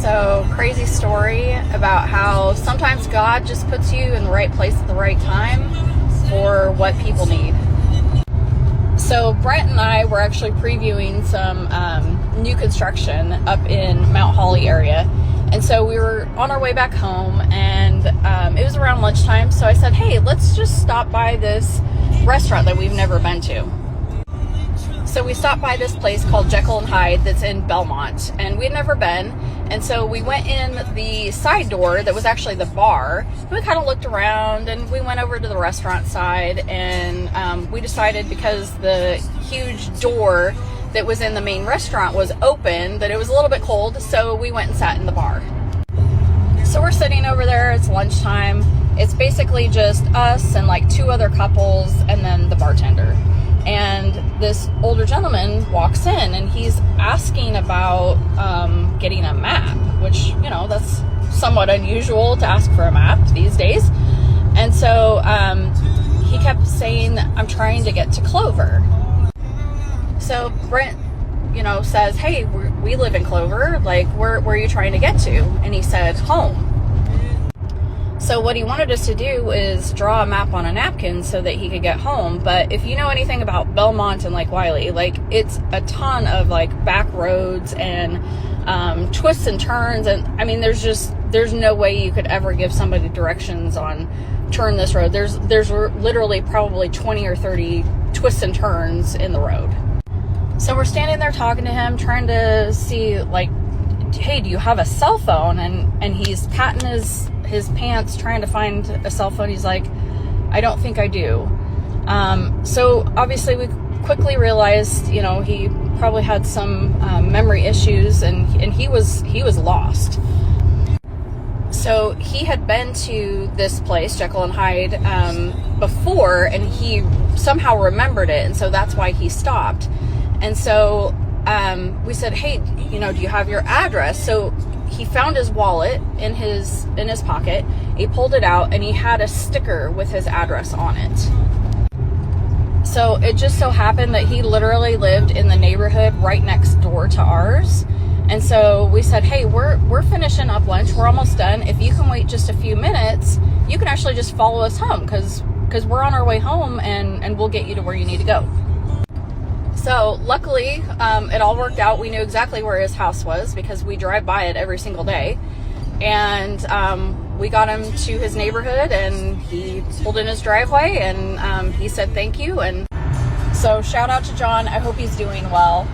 So, crazy story about how sometimes God just puts you in the right place at the right time for what people need. So Brent and I were actually previewing some new construction up in Mount Holly area. And so we were on our way back home, and it was around lunchtime. So I said, hey, let's just stop by this restaurant that we've never been to. So we stopped by this place called Jekyll and Hyde that's in Belmont, and we had never been. And so we went in the side door that was actually the bar. And we kind of looked around, and we went over to the restaurant side, and we decided, because the huge door that was in the main restaurant was open, that it was a little bit cold, so we went and sat in the bar. So we're sitting over there, it's lunchtime. It's basically just us and like two other couples and then the bartender. And this older gentleman walks in, and he's asking about getting a map, which, you know, that's somewhat unusual to ask for a map these days. And so he kept saying, I'm trying to get to Clover. So Brent, you know, says, hey, we live in Clover. Like, where are you trying to get to? And he said, home. So what he wanted us to do is draw a map on a napkin so that he could get home. But if you know anything about Belmont and Lake Wylie, like, it's a ton of like back roads and twists and turns. And I mean, there's no way you could ever give somebody directions on turn this road. There's literally probably 20 or 30 twists and turns in the road. So we're standing there talking to him, trying to see, like, hey, do you have a cell phone? And he's patting his pants, trying to find a cell phone. He's like, I don't think I do. So obviously we quickly realized, you know, he probably had some memory issues, and he was lost. So he had been to this place, Jekyll and Hyde, before, and he somehow remembered it, and so that's why he stopped. And so we said, hey, you know, do you have your address? So he found his wallet in his pocket. He pulled it out, and he had a sticker with his address on it. So it just so happened that he literally lived in the neighborhood right next door to ours. And so we said, hey, we're finishing up lunch. We're almost done. If you can wait just a few minutes, you can actually just follow us home, because we're on our way home, and we'll get you to where you need to go. So luckily, it all worked out. We knew exactly where his house was because we drive by it every single day. And we got him to his neighborhood, and he pulled in his driveway, and he said thank you. And so shout out to John. I hope he's doing well.